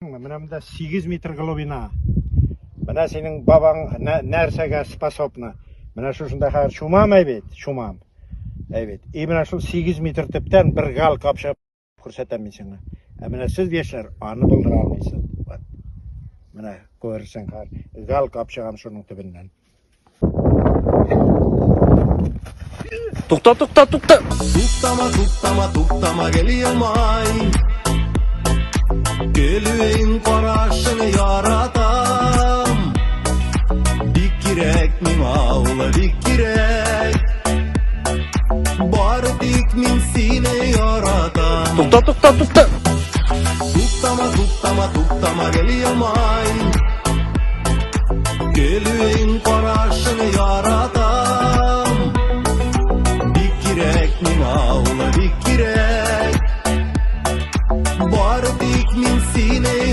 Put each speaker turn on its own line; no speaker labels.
Мынамда 8 метр глубина. Мына сенің бабаң нәрсеге способна. Мына шушында хар шумам әбет, шумам. Әбет. И мына шул 8 метр тіптен бір гал қапшап көрсетемін сені. Мына сіз дешілер, аны бұлдыра алмайсың. Мына көрсең хар. Гал қапшаған шуның түбінен.
Tukta.
Tuktama geliyemay. Gelüğün karşını yaratam. Dik girek min ağla dik girek. Bar dik min sine yaratam.
Tukta.
Tuktama geliyemay. Gelüğün karşını yaratam. Dik girek min ağla dik girek. Bar dik min sine